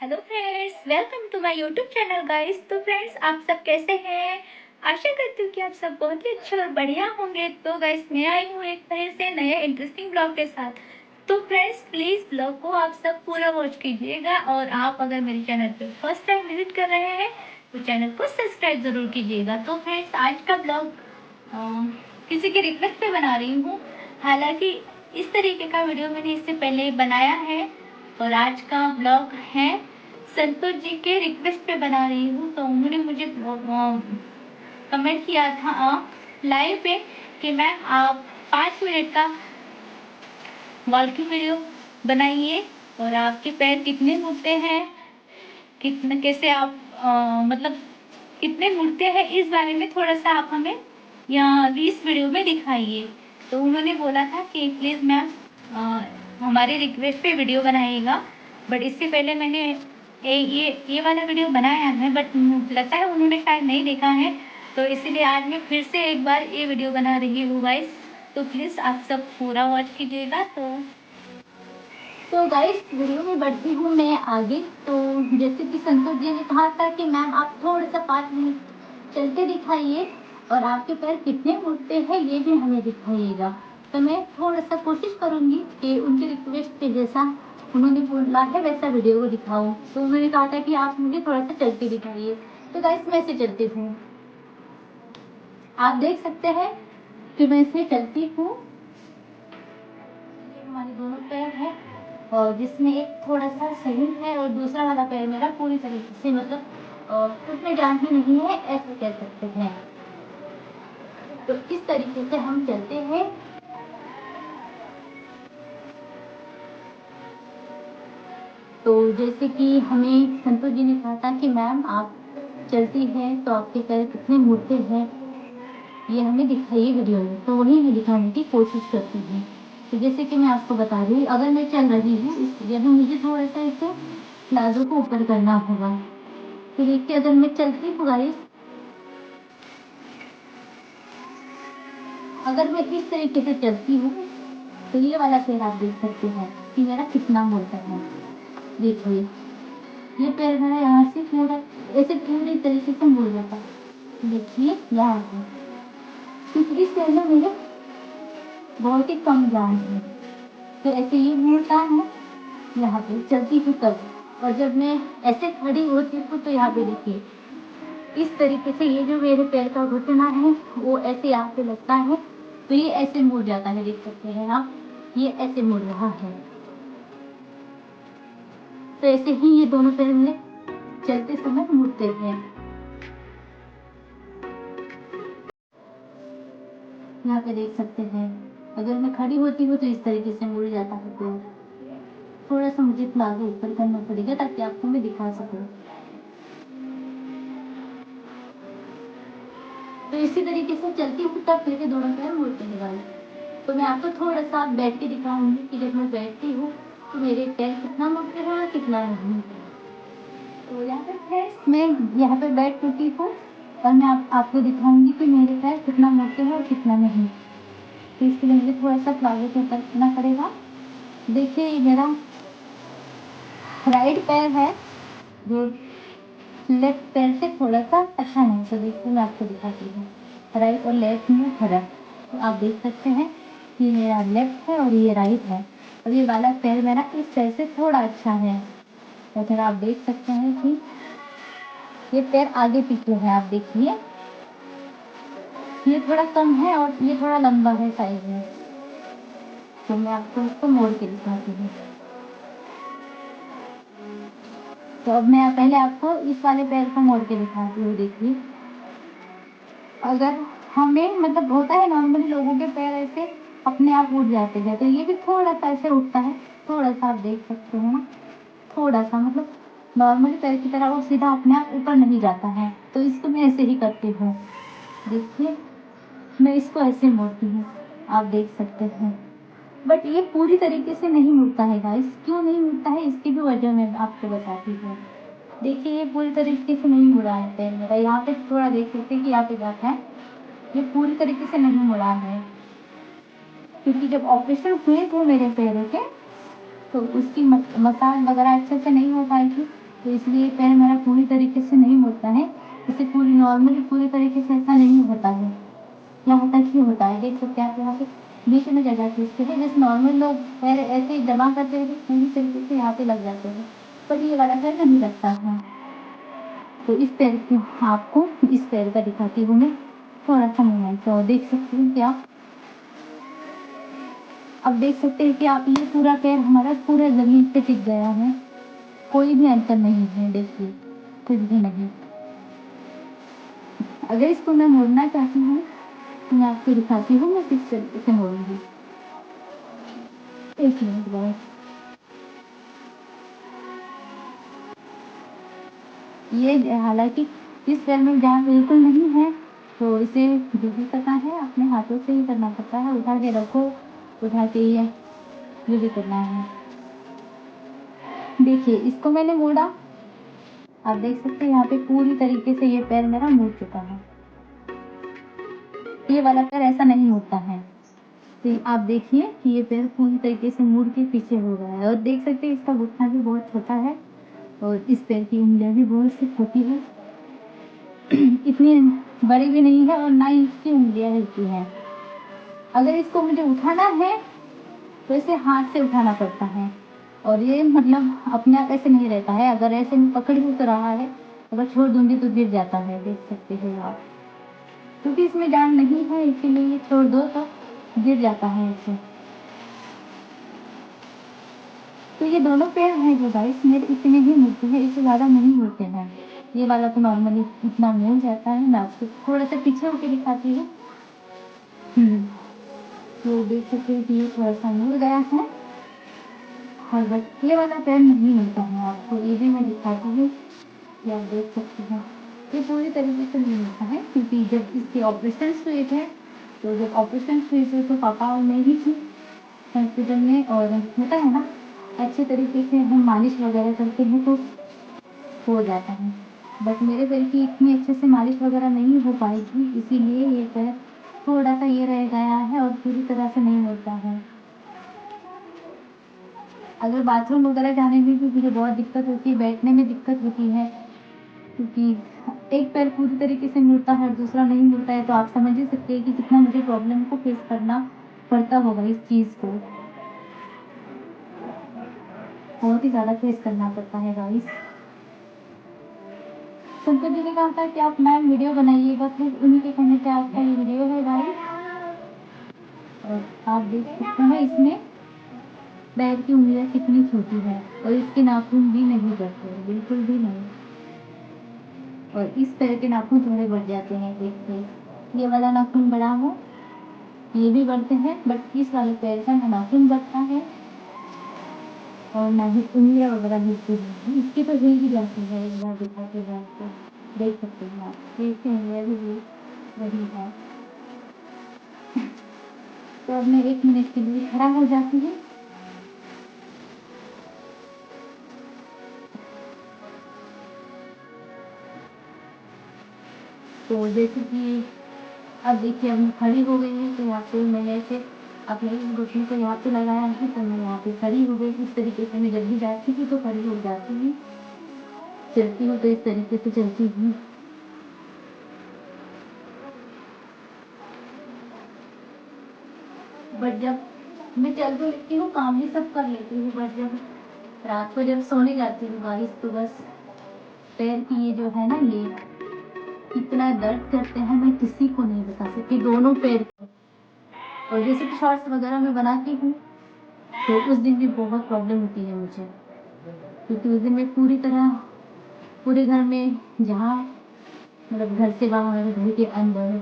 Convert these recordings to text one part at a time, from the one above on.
Hello friends, welcome to my YouTube channel guys. तो friends, आप सब कैसे हैं? आशा करती हूँ कि आप सब बहुत ही अच्छे और बढ़िया होंगे। तो गाइस, मैं आई हूँ एक तरह से नए इंटरेस्टिंग ब्लॉग के साथ। तो फ्रेंड्स, प्लीज़ ब्लॉग को आप सब पूरा वॉच कीजिएगा, और आप अगर मेरे चैनल पर फर्स्ट टाइम विजिट कर रहे हैं तो चैनल को सब्सक्राइब ज़रूर कीजिएगा। तो फ्रेंड्स, आज का ब्लॉग किसी के रिक्वेस्ट पे बना रही हूँ। हालांकि इस तरीके का वीडियो मैंने इससे पहले बनाया है, और आज का ब्लॉग है संतोष जी के रिक्वेस्ट पे बना रही हूँ। तो उन्होंने मुझे कमेंट किया था लाइव पे कि मैम आप 5 मिनट का वॉकिंग वीडियो बनाइए, और आपके पैर कितने मुड़ते हैं, कितने कैसे आप मतलब कितने मुड़ते हैं, इस बारे में थोड़ा सा आप हमें या इस वीडियो में दिखाइए। तो उन्होंने बोला था कि प्लीज़ मैम हमारे रिक्वेस्ट पे वीडियो बनाइएगा। बट इससे पहले मैंने ये वाला वीडियो बनाया है, बट लगता है उन्होंने शायद नहीं देखा है। तो इसीलिए आज मैं फिर से एक बार ये वीडियो बना रही हूँ गाइस। तो प्लीज़ आप सब पूरा वॉच कीजिएगा। तो गाइस, वीडियो में बढ़ती हूँ मैं आगे। तो जैसे कि संतोष जी ने कहा था कि मैम आप थोड़ा सा 5 मिनट चलते दिखाइए, और आपके पैर कितने मुड़ते हैं ये भी हमें दिखाइएगा। तो मैं थोड़ा सा कोशिश करूँगी कि उनके रिक्वेस्ट पे जैसा उन्होंने बोला है वैसा वीडियो को दिखाऊँ। तो उन्होंने कहा था कि आप मुझे थोड़ा सा चलते दिखाइए। तो गाइस, मैं ऐसे चलती हूँ, आप देख सकते हैं कि मैं ऐसे चलती हूँ। ये हमारे दोनों पैर हैं, और जिसमें एक थोड़ा सा सही है और दूसरा वाला पैर मेरा पूरी तरीके से मतलब उसमें जान ही नहीं है, ऐसे कह सकते हैं। तो इस तरीके से हम चलते हैं। तो जैसे कि हमें संतोष जी ने कहा था कि मैम आप चलती हैं तो आपके पैर कितने मुड़ते हैं ये हमें दिखाइए वीडियो में। तो वही मैं दिखाने की कोशिश करती हूँ। तो जैसे कि मैं आपको बता रही हूँ, अगर मैं चल रही हूँ इस जगह मुझे थोड़ा सा इसे प्लाजो को ऊपर करना होगा। तो देखिए, अगर मैं चलती हूँ गाइस, अगर मैं इस तरीके से चलती हूँ तो ये वाला पैर आप देख सकते हैं कि मेरा कितना मुड़ता है। देखिए, ये पैर मेरा यहाँ से पूरा ऐसे पूरी तरीके से मुड़ जाता है। देखिए यहाँ पे, क्योंकि इस पैर में मेरे बहुत ही कम जान है। तो ऐसे ये मुड़ता है यहाँ पे चलती हूँ तब, और जब मैं ऐसे खड़ी होती हूँ तो यहाँ पे देखिए इस तरीके से ये जो मेरे पैर का घुटना है वो ऐसे यहाँ पे लगता है। तो ये ऐसे मुड़ जाता है, देख सकते हैं आप, ये ऐसे मुड़ रहा है। तो ऐसे ही ये दोनों पैर मेरे चलते समय मुड़ते हैं। यहाँ पे देख सकते हैं, अगर मैं खड़ी होती हूँ तो इस तरीके से मुड़ जाता है पैर। थोड़ा सा मुझे प्लाजो ऊपर करना पड़ेगा ताकि आपको मैं दिखा सकूँ। तो इसी तरीके से चलती हूँ तब मेरे दोनों पैर मुड़ते हैं गाइस। तो मैं आपको थोड़ा सा बैठ के दिखाऊंगी कि जब मैं बैठती हूँ तो मेरे पैर कितना मुड़ते हैं और कितना नहीं। तो यहाँ पे फ्रेंड्स, मैं यहाँ पे बैठ चुकी हूँ, और मैं आपको दिखाऊंगी कि मेरे पैर कितना मुड़ते हैं और कितना नहीं। तो इसके लिए मुझे थोड़ा सा प्लाजो को ऊपर करना पड़ेगा। देखिए, ये मेरा राइट पैर है जो लेफ्ट पैर से थोड़ा सा अच्छा नहीं। तो देखिए, मैं आपको दिखाती हूँ राइट और लेफ्ट में फर्क। तो आप देख सकते हैं कि मेरा लेफ्ट है और ये राइट है, और ये वाला पैर मेरा इस पैर से थोड़ा अच्छा है। तो फिर आप देख सकते हैं कि ये पैर आगे पीछे है। आप देखिए, ये थोड़ा कम है और ये थोड़ा लंबा है साइज में। तो मैं आपको इसको मोड़ के दिखाती हूँ। तो अब मैं पहले आपको इस वाले पैर को मोड़ के दिखाती हूँ। देखिए, अगर हमें मतलब होता है नॉर्मली लोगों के पैर ऐसे अपने आप उठ जाते हैं, तो ये भी थोड़ा सा ऐसे उठता है। थोड़ा सा आप देख सकते हैं ना, थोड़ा सा मतलब नॉर्मली पैर की तरह वो सीधा अपने आप ऊपर नहीं जाता है। तो इसको मैं ऐसे ही करती हूँ। देखिए, मैं इसको ऐसे मोड़ती हूँ, आप देख सकते हैं। बट ये पूरी तरीके से नहीं मुड़ता है गाइस। क्यों नहीं मुड़ता है इसकी भी वजह मैं आपको बताती हूँ। देखिए, ये पूरी तरीके से नहीं मुड़ा है पैर मेरा। यहाँ पे थोड़ा देख सकते हैं कि यहाँ पे जाता है, ये पूरी तरीके से नहीं मुड़ा है, क्योंकि जब ऑपरेशन हुए थे मेरे पैरों के तो उसकी मसाज वगैरह अच्छे से नहीं हो पाई थी। तो इसलिए पैर मेरा पूरी तरीके से नहीं होता है। जैसे पूरी नॉर्मली पूरी तरीके से ऐसा नहीं होता है। क्या होता है, क्यों होता है, देख सकते हैं आप यहाँ पे बीच में जगह खींचते हैं। जैसे नॉर्मल लोग पैर ऐसे ही जमा करते हैं पूरी तरीके से यहाँ पे लग जाते हैं, पर ये वाला पैर नहीं लगता है। तो इस पैर की आपको इस पैर का दिखाती हूँ मैं थोड़ा सा मूवमेंट। तो देख सकते हैं कि आप अब देख सकते हैं कि आप ये पूरा पैर हमारा पूरा जमीन पे टिक गया है, कोई भी अंतर नहीं है, देखिए कुछ भी नहीं। अगर इसको मैं मोड़ना चाहती हूँ तो मैं आपको दिखाती हूँ मैं किस तरीके से मोड़ूंगी। एक मिनट बाद ये हालांकि इस पैर में जान बिल्कुल नहीं है, तो इसे जो भी करना है अपने हाथों से ही करना पड़ता है। उठा के रखो, उठा के ये जो भी करना है। देखिए इसको मैंने मोड़ा, आप देख सकते हैं यहाँ पे पूरी तरीके से ये पैर मेरा मुड़ चुका है। ये वाला पैर ऐसा नहीं होता है। तो आप देखिए कि ये पैर पूरी तरीके से मुड़ के पीछे हो गया है, और देख सकते हैं इसका घुटना भी बहुत छोटा है और इस पैर की उंगलियां भी बहुत सी छोटी है। इतनी बड़ी भी नहीं है और ना ही इसकी उंगलियां हल्की हैं। अगर इसको मुझे उठाना है तो इसे हाथ से उठाना पड़ता है, और ये मतलब अपने आप ऐसे नहीं रहता है। अगर ऐसे मैं पकड़ भी तो रहा है, अगर छोड़ दूंगी तो गिर जाता है, देख सकते हैं आप। क्योंकि इसमें जान नहीं है इसीलिए ये छोड़ दो तो गिर जाता है ऐसे। तो ये दोनों पैर हैं जो गाइस मेरे इतने ही मुड़ते हैं, इससे ज़्यादा नहीं मुड़ते हैं। ये वाला तो नॉर्मली इतना मुड़ जाता है। मैं आपको थोड़ा सा पीछे होके दिखाती हूँ। तो देख सकते हैं कि ये थोड़ा सा मुड़ गया है, और बस ये वाला पैर नहीं मिलता है। आपको ये भी मैं दिखाती हूँ, ये आप देख सकते हैं। ये पूरी तरीके से नहीं मिलता है क्योंकि जब इसके ऑपरेशन हुए थे, तो जब ऑपरेशन हुए थे तो पापा और मैं ही थी हॉस्पिटल में। और होता है ना, अच्छे तरीके से हम मालिश वगैरह करते हैं तो हो जाता है। बट मेरे पैर की इतनी अच्छे से मालिश वगैरह नहीं हो पाई थी, इसीलिए ये पैर थोड़ा सा ये रह गया है और पूरी तरह से नहीं होता है। अगर बाथरूम वगैरह जाने में भी मुझे बहुत दिक्कत होती है, बैठने में दिक्कत होती है, क्योंकि एक पैर पूरी तरीके से मुड़ता है और दूसरा नहीं मुड़ता है, तो आप समझ ही सकते हैं कि कितना मुझे प्रॉब्लम को फेस करना पड़ता होगा। इस चीज़ को बहुत ही ज़्यादा फेस करना पड़ता है गाइस। शंकर जी ने कहा था कि आप मैम वीडियो बनाइएगा, फिर उन्हीं के कहने पे आपका ये वीडियो है गाइस। और आप देख सकते हैं इसमें पैर की उंगलियां कितनी छोटी है, और इसके नाखून भी नहीं बढ़ते, बिल्कुल भी नहीं। और इस पैर के नाखून थोड़े बढ़ जाते हैं, देखते ये वाला नाखून बड़ा हो, ये भी बढ़ते हैं, बट इस वाले पैर का ना नाखून बढ़ता है और ना ही उंगलियां वगैरह हिलती है। इसकी तो हिल ही जाती है, एक बार दिखाते हैं आपको, देख सकते हैं आप, देखते हैं ये भी वही है। तो अब मैं 1 मिनट के लिए खड़ा हो जाती हूँ। तो जैसे कि अब देखिए अब मैं खड़ी हो गई हूँ, तो यहाँ पे मैंने ऐसे अपने इस घुटने को यहाँ पे लगाया है, तो मैं यहाँ पे खड़ी हो गई। इस तरीके से मैं जब भी जाती हूँ तो खड़ी हो जाती हूँ, चलती हूँ तो इस तरीके से चलती हूँ। बट जब मैं चल तो लेती हूँ, काम भी सब कर लेती हूँ, बट जब रात को जब सोने जाती हूँ गाइस, तो बस पैर की ये जो है ना, ये इतना दर्द करते हैं, मैं किसी को नहीं बता सकती, दोनों पैर। और जैसे कि शॉर्ट्स वगैरह मैं बनाती हूँ तो उस दिन भी बहुत प्रॉब्लम होती है मुझे, क्योंकि उस दिन मैं पूरी तरह पूरे घर में, जहाँ मतलब घर से बाहर, घर के अंदर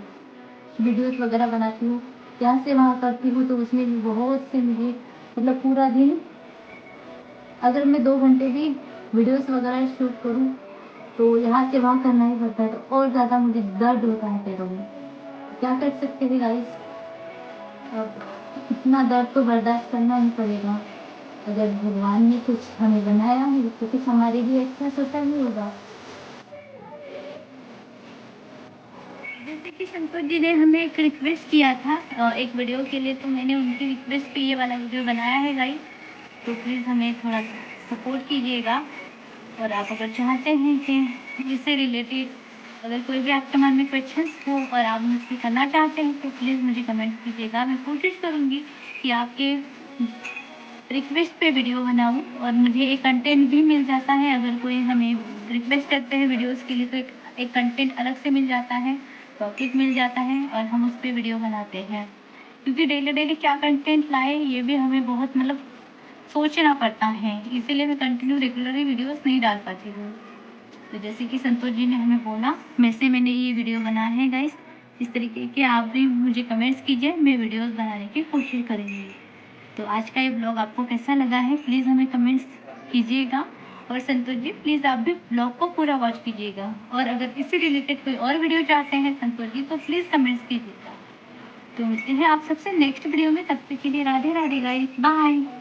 वीडियोस वगैरह बनाती हूँ, यहाँ से वहाँ करती हूँ, तो उसमें भी बहुत से मुझे मतलब पूरा दिन, अगर मैं 2 घंटे भी वीडियोस वगैरह शूट करूँ तो यहाँ से वहाँ करना ही पड़ता है, तो और ज़्यादा मुझे दर्द होता है पैरों में। क्या कर सकते हैं गाइस, अब इतना दर्द तो बर्दाश्त करना ही पड़ेगा। अगर भगवान ने कुछ हमें बनाया है तो कुछ हमारे लिए अच्छा सोचा ही होगा। जैसे कि शंकर जी ने हमें एक रिक्वेस्ट किया था एक वीडियो के लिए, तो मैंने उनकी रिक्वेस्ट पे ये वाला वीडियो बनाया है गाइस। तो प्लीज़ हमें थोड़ा सपोर्ट कीजिएगा। और आप अगर चाहते हैं कि इससे रिलेटेड अगर कोई भी आपके मन में क्वेश्चंस हो और आप मुझसे करना चाहते हैं तो प्लीज़ मुझे कमेंट कीजिएगा। मैं कोशिश करूँगी कि आपके रिक्वेस्ट पे वीडियो बनाऊँ और मुझे एक कंटेंट भी मिल जाता है। अगर कोई हमें रिक्वेस्ट करते हैं वीडियोज़ के लिए तो एक कंटेंट अलग से मिल जाता है, टॉपिक मिल जाता है और हम उस पे वीडियो बनाते हैं। क्योंकि डेली क्या कंटेंट लाएँ ये भी हमें बहुत मतलब सोचना पड़ता है, इसीलिए मैं कंटिन्यू रेगुलरली वीडियोज़ नहीं डाल पाती हूँ। तो जैसे कि संतोष जी ने हमें बोला, वैसे मैंने ये वीडियो बनाया है गाइस। इस तरीके के आप भी मुझे कमेंट्स कीजिए, मैं वीडियोज़ बनाने की कोशिश करूँगी। तो आज का ये ब्लॉग आपको कैसा लगा है प्लीज़ हमें कमेंट्स कीजिएगा। और संतोष जी प्लीज़ आप भी ब्लॉग को पूरा वॉच कीजिएगा। और अगर इससे रिलेटेड कोई और वीडियो चाहते हैं संतोष जी तो प्लीज़ कमेंट्स कीजिएगा। तो मिलते हैं आप सबसे नेक्स्ट वीडियो में, तब तक के लिए राधे राधे गाइस, बाय।